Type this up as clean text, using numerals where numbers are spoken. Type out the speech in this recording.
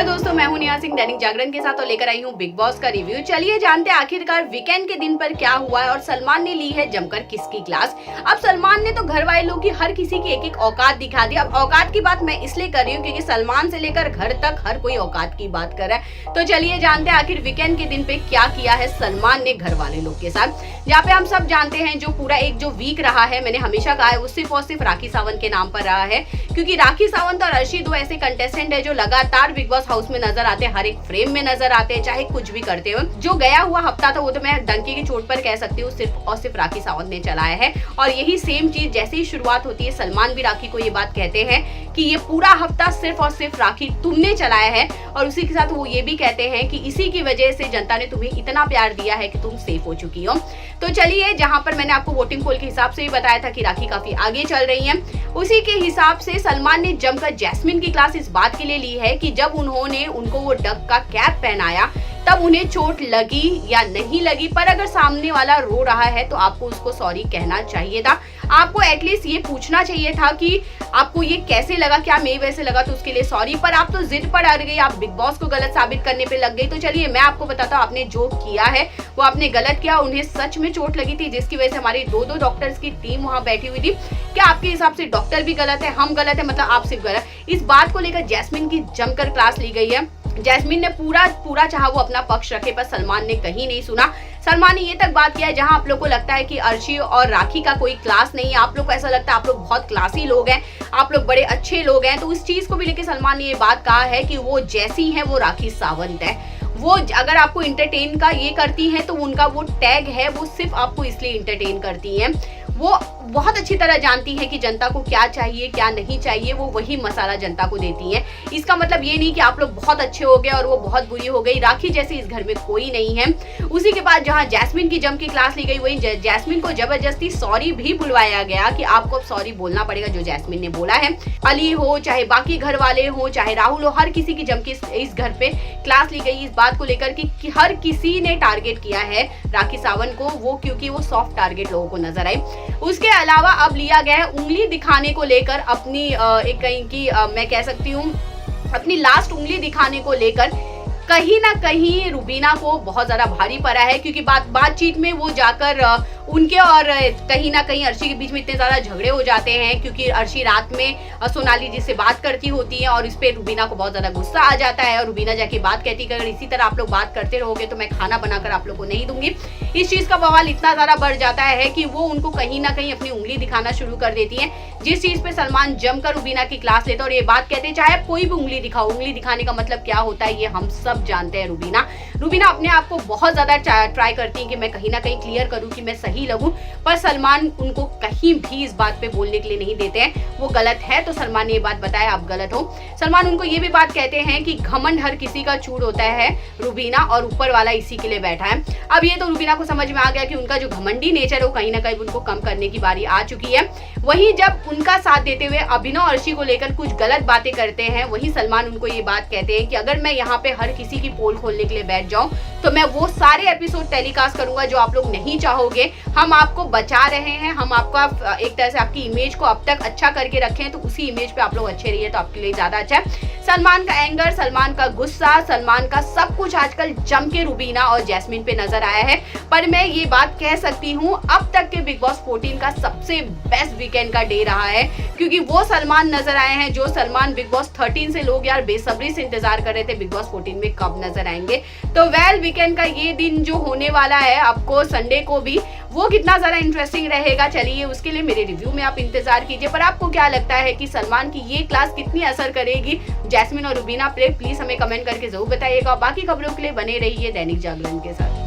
Hello दोस्तों, मैं हूं नेहा सिंह दैनिक जागरण के साथ और लेकर आई हूं बिग बॉस का रिव्यू। चलिए जानते हैं आखिरकार वीकेंड के दिन पर क्या हुआ है और सलमान ने ली है जमकर किसकी क्लास। अब सलमान ने तो घर वालों की हर किसी की एक एक औकात दिखा दी। अब औकात की बात मैं इसलिए कर रही हूँ क्योंकि सलमान से लेकर घर तक हर कोई औकात की बात कर रहा है। तो चलिए जानते हैं आखिर वीकेंड के दिन पे क्या किया है सलमान ने घर वाले लोग के साथ। जहाँ पे हम सब जानते हैं जो पूरा एक जो वीक रहा है, मैंने हमेशा कहा है वो सिर्फ और सिर्फ राखी सावंत के नाम पर रहा है, क्योंकि राखी सावंत और अर्शी दो ऐसे कंटेस्टेंट है जो लगातार बिग बॉस हाउस में नजर आते हैं, हर एक फ्रेम में नजर आते हैं, चाहे कुछ भी करते हो। जो गया हुआ हफ्ता था वो तो मैं डंके की चोट पर कह सकती हूँ सिर्फ और सिर्फ राखी सावंत ने चलाया है। और यही सेम चीज जैसे ही शुरुआत होती है सलमान भी राखी को ये बात कहते हैं कि ये पूरा हफ्ता सिर्फ और सिर्फ राखी तुमने चलाया है, और उसी के साथ वो ये भी कहते हैं कि इसी की वजह से जनता ने तुम्हें इतना प्यार दिया है कि तुम सेफ हो चुकी हो। तो चलिए, जहां पर मैंने आपको वोटिंग पोल के हिसाब से भी बताया था कि राखी काफी आगे चल रही है, उसी के हिसाब से सलमान ने जमकर जैस्मिन की क्लास इस बात के लिए ली है कि जब उन्होंने उनको वो डक का कैप पहनाया तब उन्हें चोट लगी या नहीं लगी, पर अगर सामने वाला रो रहा है तो आपको उसको सॉरी कहना चाहिए था। आपको एटलीस्ट ये पूछना चाहिए था कि आपको ये कैसे लगा, क्या मेरे वैसे लगा तो उसके लिए सॉरी। पर आप तो जिद पर अड़ गई, आप बिग बॉस को गलत साबित करने पे लग गई। तो चलिए मैं आपको बताता हूँ आपने जो किया है वो आपने गलत किया। उन्हें सच में चोट लगी थी जिसकी वजह से हमारी दो डॉक्टर्स की टीम वहां बैठी हुई थी। क्या आपके हिसाब से डॉक्टर भी गलत है, हम गलत है, मतलब आप सिर्फ गलत? इस बात को लेकर जैस्मिन की जमकर क्लास ली गई है। जैस्मिन ने पूरा चाहा वो अपना पक्ष रखे, पर सलमान ने कहीं नहीं सुना। सलमान ने ये तक बात किया है जहां आप लोग को लगता है कि अर्शी और राखी का कोई क्लास नहीं है, आप लोग को ऐसा लगता है आप लोग बहुत क्लासी लोग हैं, आप लोग बड़े अच्छे लोग हैं, तो उस चीज को भी लेकर सलमान ने ये बात कहा है कि वो जैसी है वो राखी सावंत है। वो अगर आपको इंटरटेन का ये करती हैं तो उनका वो टैग है, वो सिर्फ आपको इसलिए इंटरटेन करती हैं। वो बहुत अच्छी तरह जानती है कि जनता को क्या चाहिए क्या नहीं चाहिए, वो वही मसाला जनता को देती है। इसका मतलब ये नहीं कि आप लोग बहुत अच्छे हो गए और वो बहुत बुरी हो गई। राखी जैसी इस घर में कोई नहीं है। उसी के बाद जहां जैस्मिन की जम की क्लास ली गई, वही जैस्मिन को जबरदस्ती सॉरी भी बुलवाया गया कि आपको अब सॉरी बोलना पड़ेगा, जो जैस्मिन ने बोला है। अली हो चाहे बाकी घर वाले हो चाहे राहुल हो, हर किसी की जम की इस घर पे क्लास ली गई इस बात को लेकर कि हर किसी ने टारगेट किया है राखी सावंत को, वो क्योंकि वो सॉफ्ट टारगेट लोगों को नजर आई। उसके अलावा अब लिया गया है उंगली दिखाने को लेकर अपनी एक कहीं की मैं कह सकती हूँ अपनी लास्ट उंगली दिखाने को लेकर कहीं ना कहीं रुबीना को बहुत ज्यादा भारी पड़ा है, क्योंकि बातचीत में वो जाकर उनके और कहीं ना कहीं अर्शी के बीच में इतने ज्यादा झगड़े हो जाते हैं, क्योंकि अर्शी रात में सोनाली जी से बात करती होती है और इस पे रुबीना को बहुत ज्यादा गुस्सा आ जाता है और रुबीना जाके बात कहती है कि अगर इसी तरह आप लोग बात करते रहोगे तो मैं खाना बनाकर आप लोग को नहीं दूंगी। इस चीज का बवाल इतना ज्यादा बढ़ जाता है कि वो उनको कहीं ना कहीं अपनी उंगली दिखाना शुरू कर देती है, जिस चीज पे सलमान जमकर रुबीना की क्लास लेता है और ये बात कहते हैं चाहे कोई भी उंगली दिखाओ, उंगली दिखाने का मतलब क्या होता है ये हम सब जानते हैं। रुबीना अपने आप को बहुत ज्यादा ट्राई करती है कि मैं कहीं ना कहीं क्लियर करूं कि मैं सही लगूं, पर सलमान उनको कहीं भी इस बात पे बोलने के लिए नहीं देते हैं। वो गलत है तो सलमान ने ये बात बताया आप गलत हो। सलमान उनको ये भी बात कहते हैं कि घमंड हर किसी का चूड़ होता है रुबीना, और ऊपर वाला इसी के लिए बैठा है। अब ये तो रुबीना को समझ में आ गया कि उनका जो घमंडी नेचर है वो कहीं ना कहीं उनको कम करने की बारी आ चुकी है। वहीं जब उनका साथ देते हुए अभिनव अर्शी को लेकर कुछ गलत बातें करते हैं, वहीं सलमान उनको ये बात कहते हैं कि अगर मैं यहाँ पे हर किसी की पोल खोलने के लिए बैठ जाऊं तो मैं वो सारे एपिसोड टेलीकास्ट करूंगा जो आप लोग नहीं चाहोगे। हम आपको बचा रहे हैं, हम आपका एक तरह से आपकी इमेज को अब तक अच्छा करके रखें, तो उसी इमेज पे आप लोग अच्छे रहिए तो आपके लिए ज्यादा अच्छा है। सलमान का एंगर, सलमान का गुस्सा, सलमान का सब कुछ आजकल जम के रुबीना और जैस्मिन पे नजर आया है। पर मैं ये बात कह सकती हूँ अब तक के बिग बॉस 14 का सबसे बेस्ट वीकेंड का डे रहा है, क्योंकि वो सलमान नजर आए हैं जो सलमान बिग बॉस 13 से लोग यार बेसब्री से इंतजार कर रहे थे बिग बॉस 14 में कब नजर आएंगे। तो वीकेंड का ये दिन जो होने वाला है आपको संडे को भी, वो कितना ज्यादा इंटरेस्टिंग रहेगा, चलिए उसके लिए मेरे रिव्यू में आप इंतजार कीजिए। पर आपको क्या लगता है कि सलमान की ये क्लास कितनी असर करेगी जैस्मिन और रुबीना पे? प्लीज हमें कमेंट करके जरूर बताइएगा। बाकी खबरों के लिए बने रहिए दैनिक जागरण के साथ।